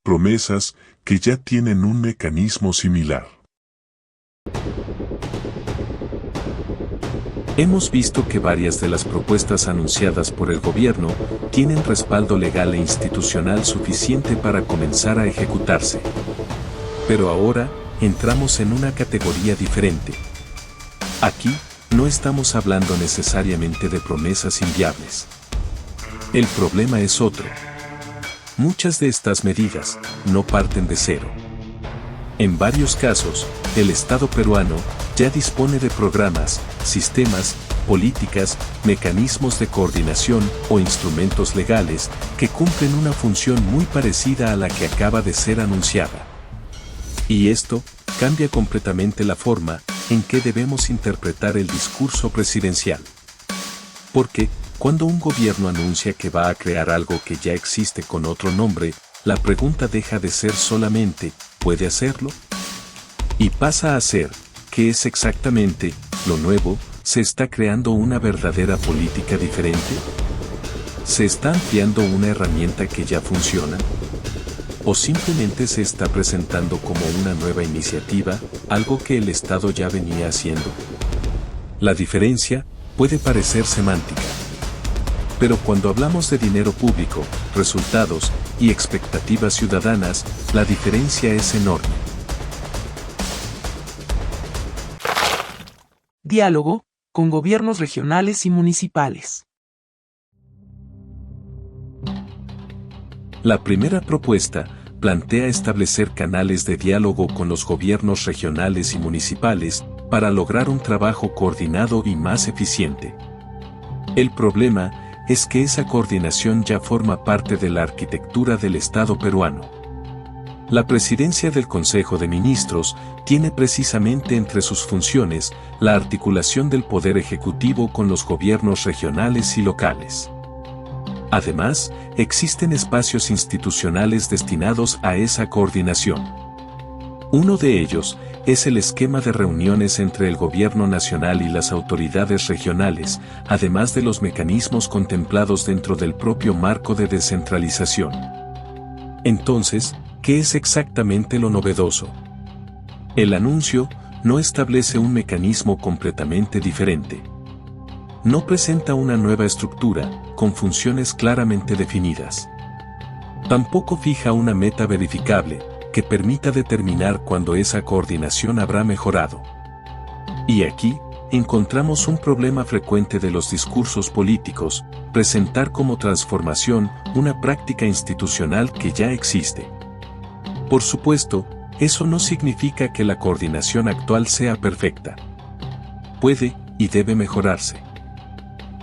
promesas que ya tienen un mecanismo similar. Hemos visto que varias de las propuestas anunciadas por el gobierno tienen respaldo legal e institucional suficiente para comenzar a ejecutarse. Pero ahora, entramos en una categoría diferente. Aquí, no estamos hablando necesariamente de promesas inviables. El problema es otro. Muchas de estas medidas no parten de cero. En varios casos, el Estado peruano ya dispone de programas, sistemas, políticas, mecanismos de coordinación o instrumentos legales que cumplen una función muy parecida a la que acaba de ser anunciada. Y esto cambia completamente la forma en que debemos interpretar el discurso presidencial. Porque, cuando un gobierno anuncia que va a crear algo que ya existe con otro nombre, la pregunta deja de ser solamente, ¿puede hacerlo? Y pasa a ser, ¿qué es exactamente lo nuevo? ¿Se está creando una verdadera política diferente? ¿Se está ampliando una herramienta que ya funciona? ¿O simplemente se está presentando como una nueva iniciativa, algo que el Estado ya venía haciendo? La diferencia puede parecer semántica. Pero cuando hablamos de dinero público, resultados y expectativas ciudadanas, la diferencia es enorme. Diálogo con gobiernos regionales y municipales. La primera propuesta plantea establecer canales de diálogo con los gobiernos regionales y municipales para lograr un trabajo coordinado y más eficiente. El problema es que esa coordinación ya forma parte de la arquitectura del Estado peruano. La presidencia del Consejo de Ministros tiene precisamente entre sus funciones la articulación del poder ejecutivo con los gobiernos regionales y locales. Además, existen espacios institucionales destinados a esa coordinación. Uno de ellos es el esquema de reuniones entre el gobierno nacional y las autoridades regionales, además de los mecanismos contemplados dentro del propio marco de descentralización. Entonces, ¿qué es exactamente lo novedoso? El anuncio no establece un mecanismo completamente diferente. No presenta una nueva estructura, con funciones claramente definidas. Tampoco fija una meta verificable, que permita determinar cuándo esa coordinación habrá mejorado. Y aquí, encontramos un problema frecuente de los discursos políticos, presentar como transformación una práctica institucional que ya existe. Por supuesto, eso no significa que la coordinación actual sea perfecta. Puede y debe mejorarse.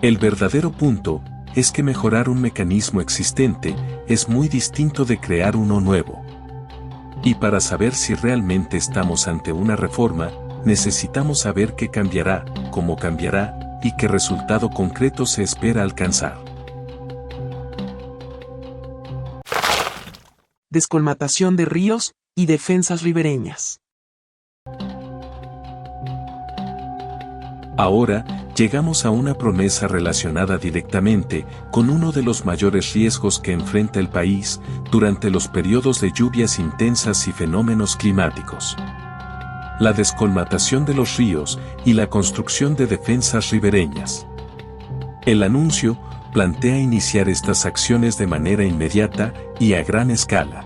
El verdadero punto es que mejorar un mecanismo existente es muy distinto de crear uno nuevo. Y para saber si realmente estamos ante una reforma, necesitamos saber qué cambiará, cómo cambiará, y qué resultado concreto se espera alcanzar. Descolmatación de ríos y defensas ribereñas. Ahora, llegamos a una promesa relacionada directamente con uno de los mayores riesgos que enfrenta el país durante los periodos de lluvias intensas y fenómenos climáticos. La descolmatación de los ríos y la construcción de defensas ribereñas. El anuncio plantea iniciar estas acciones de manera inmediata y a gran escala.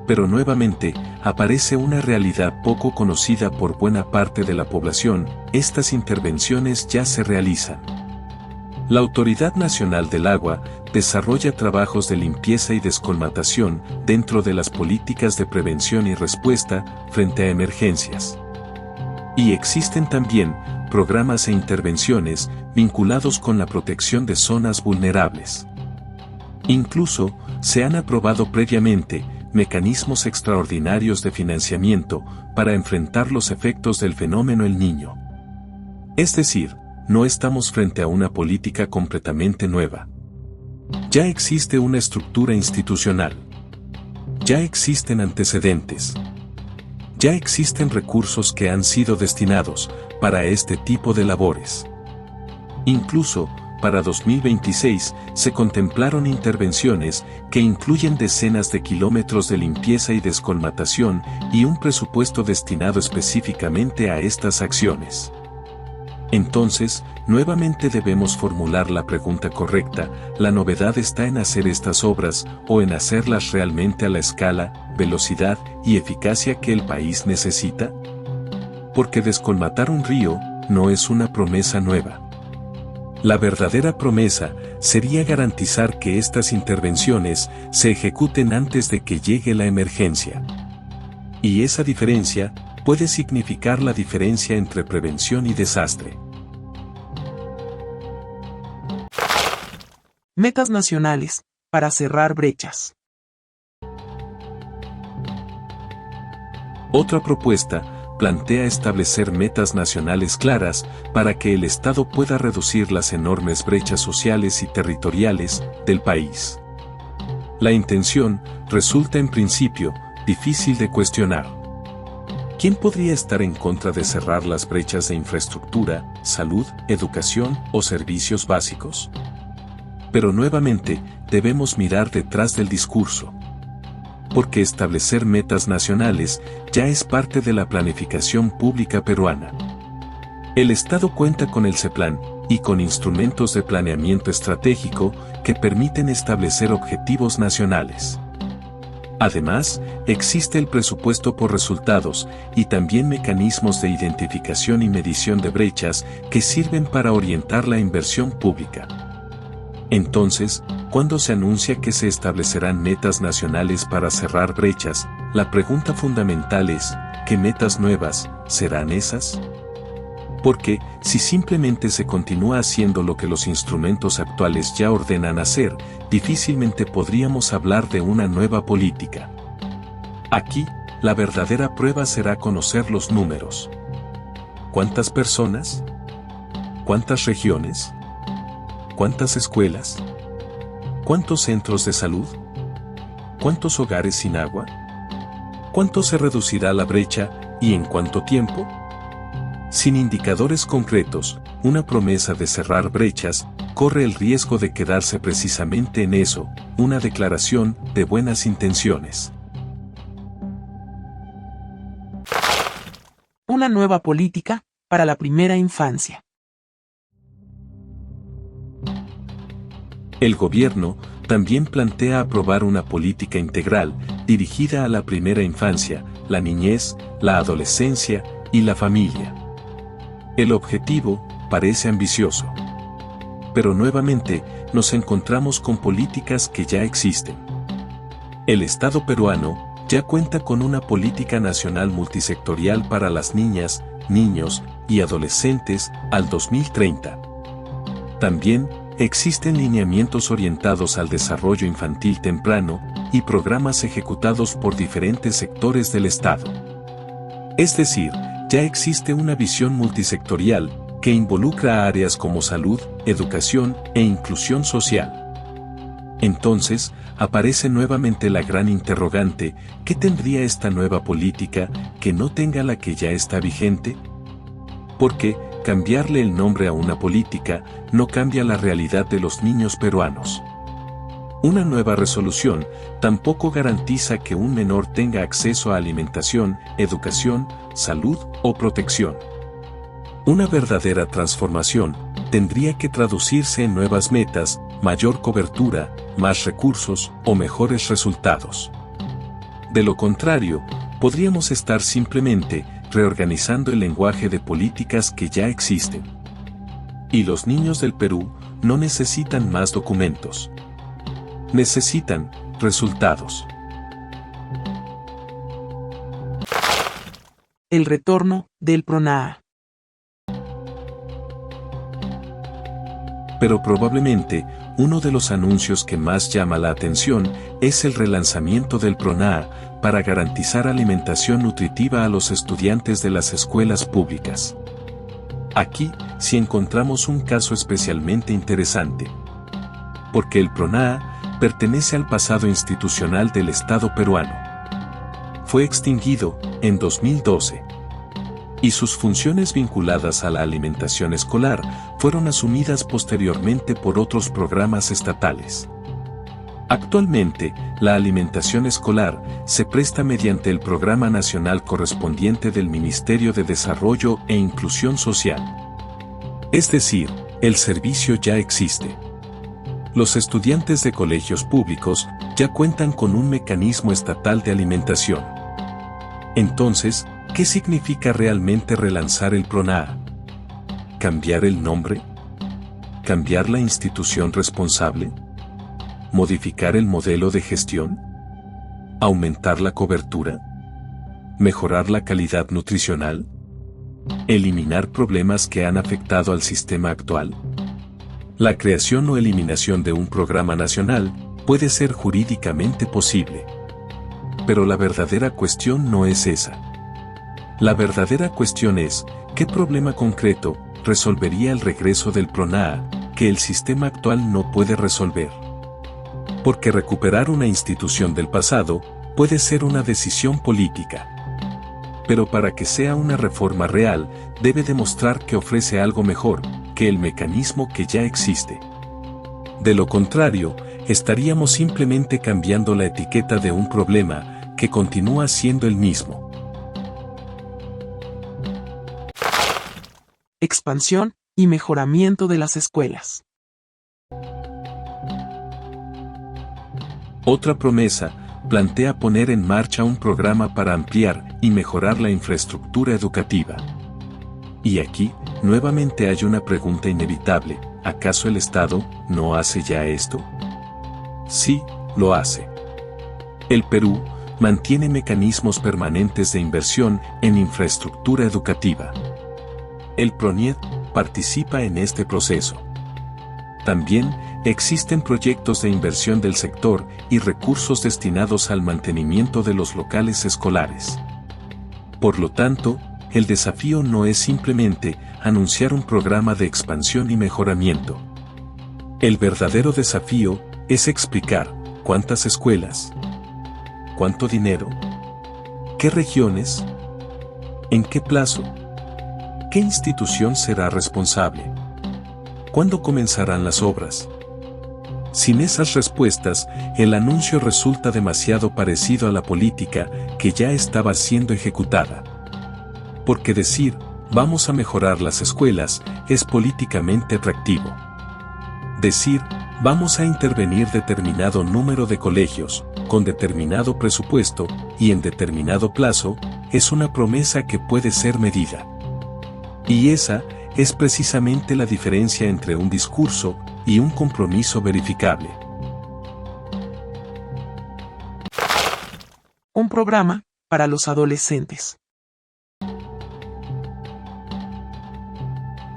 Pero nuevamente, aparece una realidad poco conocida por buena parte de la población: estas intervenciones ya se realizan. La Autoridad Nacional del Agua desarrolla trabajos de limpieza y descolmatación dentro de las políticas de prevención y respuesta frente a emergencias. Y existen también programas e intervenciones vinculados con la protección de zonas vulnerables. Incluso, se han aprobado previamente mecanismos extraordinarios de financiamiento para enfrentar los efectos del fenómeno El Niño. Es decir, no estamos frente a una política completamente nueva. Ya existe una estructura institucional. Ya existen antecedentes. Ya existen recursos que han sido destinados para este tipo de labores. Incluso, para 2026, se contemplaron intervenciones que incluyen decenas de kilómetros de limpieza y descolmatación y un presupuesto destinado específicamente a estas acciones. Entonces, nuevamente debemos formular la pregunta correcta: ¿la novedad está en hacer estas obras o en hacerlas realmente a la escala, velocidad y eficacia que el país necesita? Porque descolmatar un río no es una promesa nueva. La verdadera promesa sería garantizar que estas intervenciones se ejecuten antes de que llegue la emergencia. Y esa diferencia puede significar la diferencia entre prevención y desastre. Metas nacionales para cerrar brechas. Otra propuesta plantea establecer metas nacionales claras para que el Estado pueda reducir las enormes brechas sociales y territoriales del país. La intención resulta en principio difícil de cuestionar. ¿Quién podría estar en contra de cerrar las brechas de infraestructura, salud, educación o servicios básicos? Pero nuevamente, debemos mirar detrás del discurso. Porque establecer metas nacionales ya es parte de la planificación pública peruana. El Estado cuenta con el CEPLAN y con instrumentos de planeamiento estratégico que permiten establecer objetivos nacionales. Además, existe el presupuesto por resultados y también mecanismos de identificación y medición de brechas que sirven para orientar la inversión pública. Entonces, cuando se anuncia que se establecerán metas nacionales para cerrar brechas, la pregunta fundamental es, ¿qué metas nuevas serán esas? Porque, si simplemente se continúa haciendo lo que los instrumentos actuales ya ordenan hacer, difícilmente podríamos hablar de una nueva política. Aquí, la verdadera prueba será conocer los números. ¿Cuántas personas? ¿Cuántas regiones? ¿Cuántas escuelas? ¿Cuántos centros de salud? ¿Cuántos hogares sin agua? ¿Cuánto se reducirá la brecha y en cuánto tiempo? Sin indicadores concretos, una promesa de cerrar brechas corre el riesgo de quedarse precisamente en eso, una declaración de buenas intenciones. Una nueva política para la primera infancia. El gobierno también plantea aprobar una política integral dirigida a la primera infancia, la niñez, la adolescencia y la familia. El objetivo parece ambicioso. Pero nuevamente nos encontramos con políticas que ya existen. El Estado peruano ya cuenta con una política nacional multisectorial para las niñas, niños y adolescentes al 2030. También existen lineamientos orientados al desarrollo infantil temprano y programas ejecutados por diferentes sectores del Estado. Es decir, ya existe una visión multisectorial que involucra a áreas como salud, educación e inclusión social. Entonces, aparece nuevamente la gran interrogante: ¿qué tendría esta nueva política que no tenga la que ya está vigente? Porque cambiarle el nombre a una política no cambia la realidad de los niños peruanos. Una nueva resolución tampoco garantiza que un menor tenga acceso a alimentación, educación, salud o protección. Una verdadera transformación tendría que traducirse en nuevas metas, mayor cobertura, más recursos o mejores resultados. De lo contrario, podríamos estar simplemente reorganizando el lenguaje de políticas que ya existen. Y los niños del Perú no necesitan más documentos. Necesitan resultados. El retorno del PRONAA. Pero probablemente, uno de los anuncios que más llama la atención es el relanzamiento del PRONAA para garantizar alimentación nutritiva a los estudiantes de las escuelas públicas. Aquí sí encontramos un caso especialmente interesante. Porque el PRONAA pertenece al pasado institucional del Estado peruano. Fue extinguido en 2012. Y sus funciones vinculadas a la alimentación escolar fueron asumidas posteriormente por otros programas estatales. Actualmente, la alimentación escolar se presta mediante el Programa Nacional correspondiente del Ministerio de Desarrollo e Inclusión Social. Es decir, el servicio ya existe. Los estudiantes de colegios públicos ya cuentan con un mecanismo estatal de alimentación. Entonces, ¿qué significa realmente relanzar el PRONAA? ¿Cambiar el nombre? ¿Cambiar la institución responsable? ¿Modificar el modelo de gestión? ¿Aumentar la cobertura? ¿Mejorar la calidad nutricional? ¿Eliminar problemas que han afectado al sistema actual? La creación o eliminación de un programa nacional puede ser jurídicamente posible. Pero la verdadera cuestión no es esa. La verdadera cuestión es, ¿qué problema concreto resolvería el regreso del PRONAA que el sistema actual no puede resolver? Porque recuperar una institución del pasado puede ser una decisión política. Pero para que sea una reforma real, debe demostrar que ofrece algo mejor que el mecanismo que ya existe. De lo contrario, estaríamos simplemente cambiando la etiqueta de un problema que continúa siendo el mismo. Expansión y mejoramiento de las escuelas. Otra promesa plantea poner en marcha un programa para ampliar y mejorar la infraestructura educativa. Y aquí, nuevamente hay una pregunta inevitable: ¿acaso el Estado no hace ya esto? Sí, lo hace. El Perú mantiene mecanismos permanentes de inversión en infraestructura educativa. El PRONIED participa en este proceso. También existen proyectos de inversión del sector y recursos destinados al mantenimiento de los locales escolares. Por lo tanto, el desafío no es simplemente anunciar un programa de expansión y mejoramiento. El verdadero desafío es explicar cuántas escuelas, cuánto dinero, qué regiones, en qué plazo, qué institución será responsable, cuándo comenzarán las obras. Sin esas respuestas, el anuncio resulta demasiado parecido a la política que ya estaba siendo ejecutada. Porque decir, vamos a mejorar las escuelas, es políticamente atractivo. Decir, vamos a intervenir determinado número de colegios, con determinado presupuesto, y en determinado plazo, es una promesa que puede ser medida. Y esa es precisamente la diferencia entre un discurso y un compromiso verificable. Un programa para los adolescentes.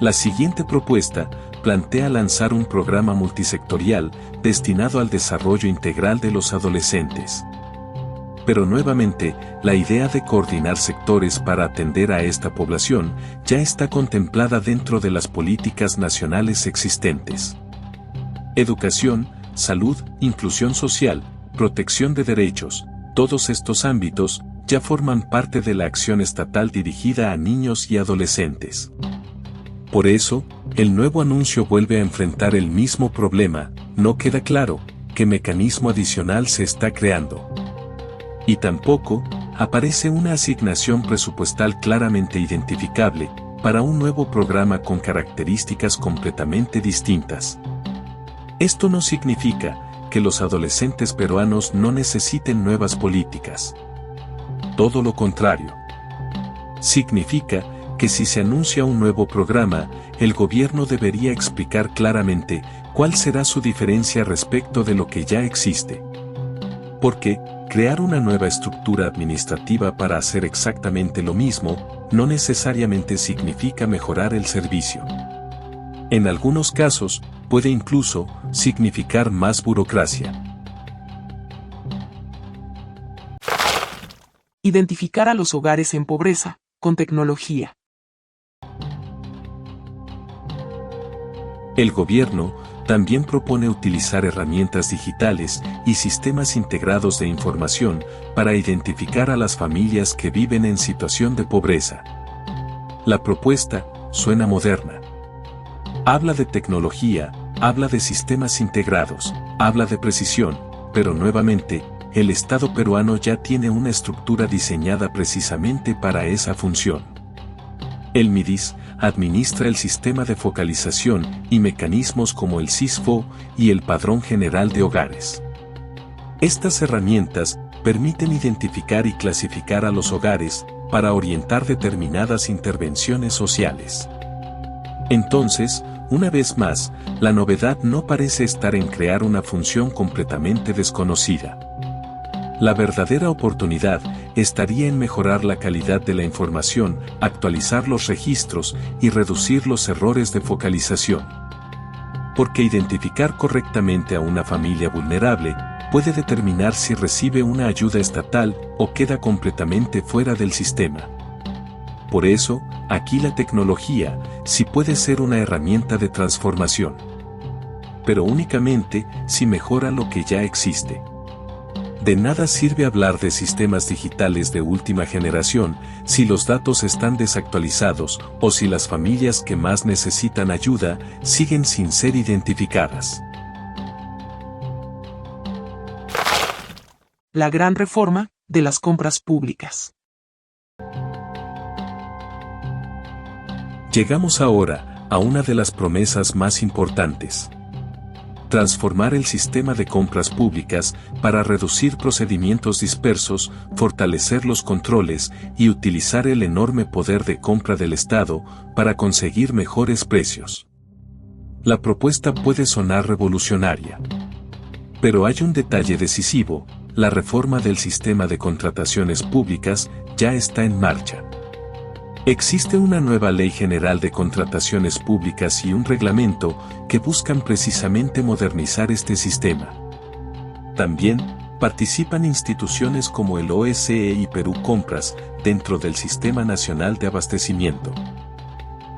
La siguiente propuesta plantea lanzar un programa multisectorial destinado al desarrollo integral de los adolescentes. Pero nuevamente, la idea de coordinar sectores para atender a esta población ya está contemplada dentro de las políticas nacionales existentes. Educación, salud, inclusión social, protección de derechos, todos estos ámbitos ya forman parte de la acción estatal dirigida a niños y adolescentes. Por eso, el nuevo anuncio vuelve a enfrentar el mismo problema: no queda claro qué mecanismo adicional se está creando. Y tampoco aparece una asignación presupuestal claramente identificable para un nuevo programa con características completamente distintas. Esto no significa que los adolescentes peruanos no necesiten nuevas políticas. Todo lo contrario. Significa que si se anuncia un nuevo programa, el gobierno debería explicar claramente cuál será su diferencia respecto de lo que ya existe. Porque crear una nueva estructura administrativa para hacer exactamente lo mismo no necesariamente significa mejorar el servicio. En algunos casos, puede incluso significar más burocracia. Identificar a los hogares en pobreza con tecnología. El gobierno también propone utilizar herramientas digitales y sistemas integrados de información para identificar a las familias que viven en situación de pobreza. La propuesta suena moderna. Habla de tecnología, habla de sistemas integrados, habla de precisión, pero nuevamente, el Estado peruano ya tiene una estructura diseñada precisamente para esa función. El MIDIS administra el sistema de focalización y mecanismos como el SISFO y el Padrón General de Hogares. Estas herramientas permiten identificar y clasificar a los hogares para orientar determinadas intervenciones sociales. Entonces, una vez más, la novedad no parece estar en crear una función completamente desconocida. La verdadera oportunidad estaría en mejorar la calidad de la información, actualizar los registros y reducir los errores de focalización. Porque identificar correctamente a una familia vulnerable puede determinar si recibe una ayuda estatal o queda completamente fuera del sistema. Por eso, aquí la tecnología sí puede ser una herramienta de transformación. Pero únicamente si mejora lo que ya existe. De nada sirve hablar de sistemas digitales de última generación si los datos están desactualizados o si las familias que más necesitan ayuda siguen sin ser identificadas. La gran reforma de las compras públicas. Llegamos ahora a una de las promesas más importantes. Transformar el sistema de compras públicas para reducir procedimientos dispersos, fortalecer los controles y utilizar el enorme poder de compra del Estado para conseguir mejores precios. La propuesta puede sonar revolucionaria. Pero hay un detalle decisivo: la reforma del sistema de contrataciones públicas ya está en marcha. Existe una nueva Ley General de Contrataciones Públicas y un reglamento que buscan precisamente modernizar este sistema. También participan instituciones como el OSCE y Perú Compras dentro del Sistema Nacional de Abastecimiento.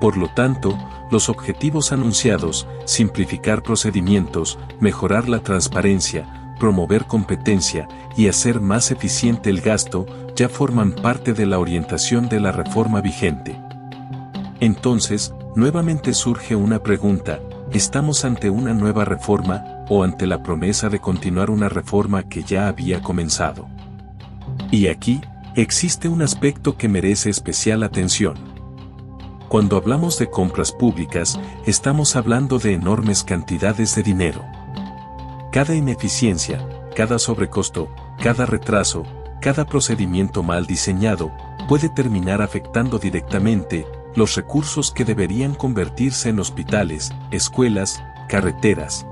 Por lo tanto, los objetivos anunciados, simplificar procedimientos, mejorar la transparencia, promover competencia y hacer más eficiente el gasto, ya forman parte de la orientación de la reforma vigente. Entonces, nuevamente surge una pregunta: ¿estamos ante una nueva reforma o ante la promesa de continuar una reforma que ya había comenzado? Y aquí, existe un aspecto que merece especial atención. Cuando hablamos de compras públicas, estamos hablando de enormes cantidades de dinero. Cada ineficiencia, cada sobrecosto, cada retraso, cada procedimiento mal diseñado, puede terminar afectando directamente los recursos que deberían convertirse en hospitales, escuelas, carreteras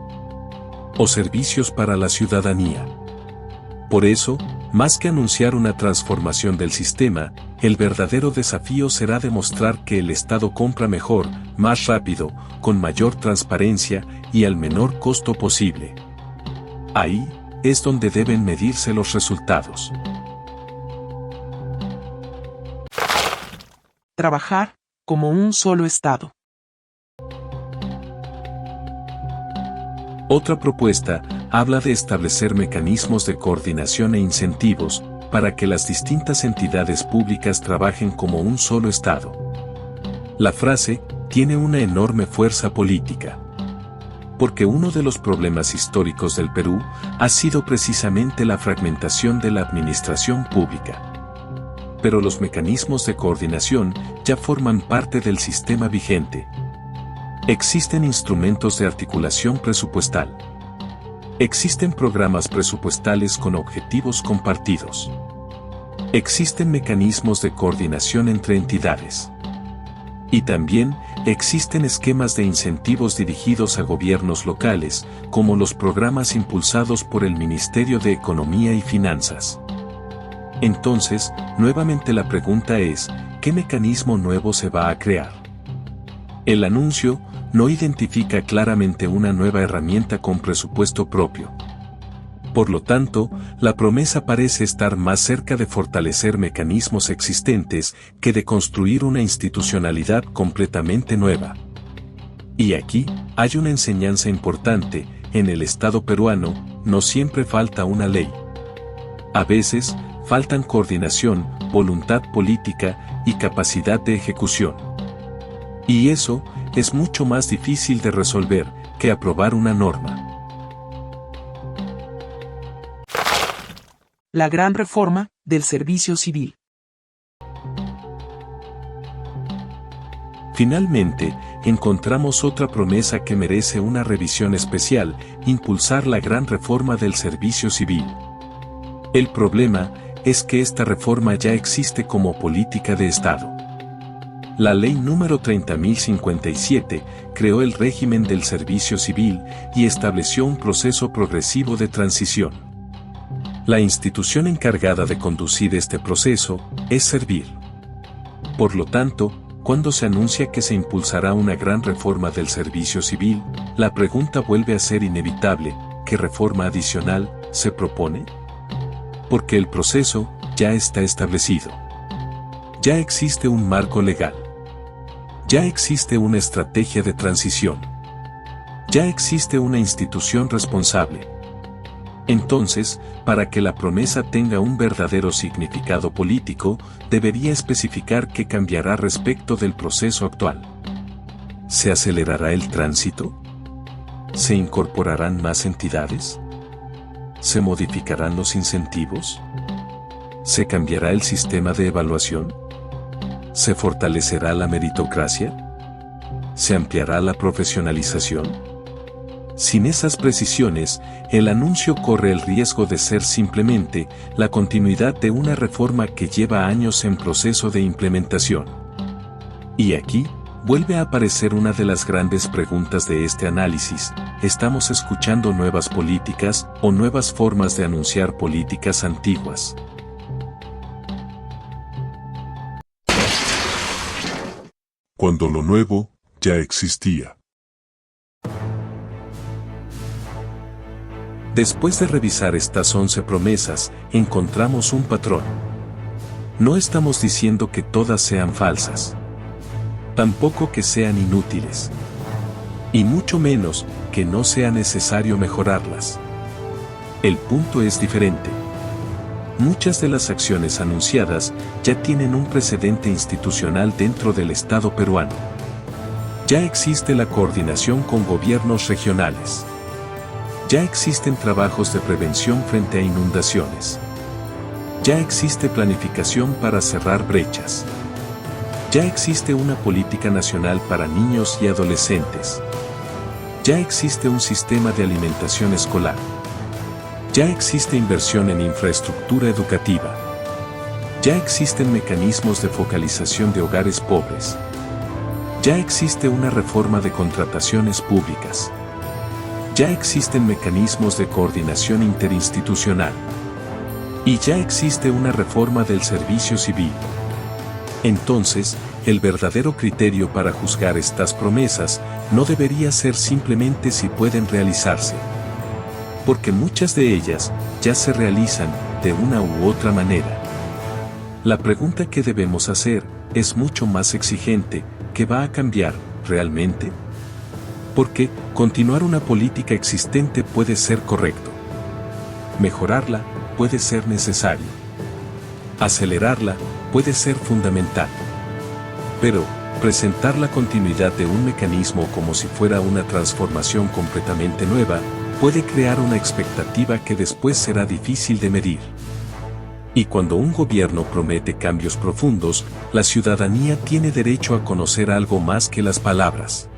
o servicios para la ciudadanía. Por eso, más que anunciar una transformación del sistema, el verdadero desafío será demostrar que el Estado compra mejor, más rápido, con mayor transparencia y al menor costo posible. Ahí es donde deben medirse los resultados. Trabajar como un solo Estado. Otra propuesta habla de establecer mecanismos de coordinación e incentivos para que las distintas entidades públicas trabajen como un solo Estado. La frase tiene una enorme fuerza política. Porque uno de los problemas históricos del Perú ha sido precisamente la fragmentación de la administración pública. Pero los mecanismos de coordinación ya forman parte del sistema vigente. Existen instrumentos de articulación presupuestal. Existen programas presupuestales con objetivos compartidos. Existen mecanismos de coordinación entre entidades. Y también existen esquemas de incentivos dirigidos a gobiernos locales, como los programas impulsados por el Ministerio de Economía y Finanzas. Entonces, nuevamente la pregunta es: ¿qué mecanismo nuevo se va a crear? El anuncio no identifica claramente una nueva herramienta con presupuesto propio. Por lo tanto, la promesa parece estar más cerca de fortalecer mecanismos existentes que de construir una institucionalidad completamente nueva. Y aquí hay una enseñanza importante: en el Estado peruano no siempre falta una ley. A veces, faltan coordinación, voluntad política y capacidad de ejecución. Y eso es mucho más difícil de resolver que aprobar una norma. La gran reforma del servicio civil. Finalmente, encontramos otra promesa que merece una revisión especial: impulsar la gran reforma del servicio civil. El problema es que esta reforma ya existe como política de Estado. La Ley número 30.057 creó el régimen del servicio civil y estableció un proceso progresivo de transición. La institución encargada de conducir este proceso es Servir. Por lo tanto, cuando se anuncia que se impulsará una gran reforma del servicio civil, la pregunta vuelve a ser inevitable: ¿qué reforma adicional se propone? Porque el proceso ya está establecido. Ya existe un marco legal. Ya existe una estrategia de transición. Ya existe una institución responsable. Entonces, para que la promesa tenga un verdadero significado político, debería especificar qué cambiará respecto del proceso actual. ¿Se acelerará el tránsito? ¿Se incorporarán más entidades? ¿Se modificarán los incentivos? ¿Se cambiará el sistema de evaluación? ¿Se fortalecerá la meritocracia? ¿Se ampliará la profesionalización? Sin esas precisiones, el anuncio corre el riesgo de ser simplemente la continuidad de una reforma que lleva años en proceso de implementación. Y aquí vuelve a aparecer una de las grandes preguntas de este análisis: ¿estamos escuchando nuevas políticas o nuevas formas de anunciar políticas antiguas? Cuando lo nuevo ya existía. Después de revisar estas 11 promesas, encontramos un patrón. No estamos diciendo que todas sean falsas. Tampoco que sean inútiles. Y mucho menos que no sea necesario mejorarlas. El punto es diferente. Muchas de las acciones anunciadas ya tienen un precedente institucional dentro del Estado peruano. Ya existe la coordinación con gobiernos regionales. Ya existen trabajos de prevención frente a inundaciones. Ya existe planificación para cerrar brechas. Ya existe una política nacional para niños y adolescentes. Ya existe un sistema de alimentación escolar. Ya existe inversión en infraestructura educativa. Ya existen mecanismos de focalización de hogares pobres. Ya existe una reforma de contrataciones públicas. Ya existen mecanismos de coordinación interinstitucional. Y ya existe una reforma del servicio civil. Entonces, el verdadero criterio para juzgar estas promesas no debería ser simplemente si pueden realizarse. Porque muchas de ellas ya se realizan de una u otra manera. La pregunta que debemos hacer es mucho más exigente: ¿qué va a cambiar realmente? Porque continuar una política existente puede ser correcto. Mejorarla puede ser necesario. Acelerarla puede ser fundamental. Pero, presentar la continuidad de un mecanismo como si fuera una transformación completamente nueva, puede crear una expectativa que después será difícil de medir. Y cuando un gobierno promete cambios profundos, la ciudadanía tiene derecho a conocer algo más que las palabras.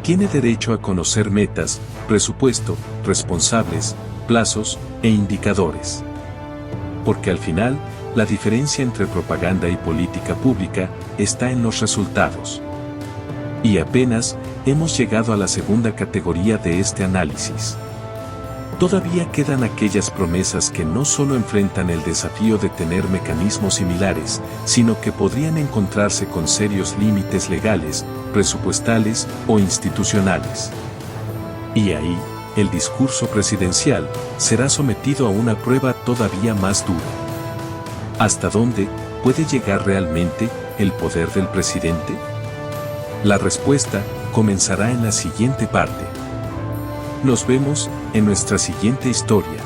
Tiene derecho a conocer metas, presupuesto, responsables, plazos e indicadores. Porque al final, la diferencia entre propaganda y política pública está en los resultados. Y apenas hemos llegado a la segunda categoría de este análisis. Todavía quedan aquellas promesas que no solo enfrentan el desafío de tener mecanismos similares, sino que podrían encontrarse con serios límites legales, presupuestales o institucionales. Y ahí, el discurso presidencial será sometido a una prueba todavía más dura. ¿Hasta dónde puede llegar realmente el poder del presidente? La respuesta comenzará en la siguiente parte. Nos vemos en nuestra siguiente historia.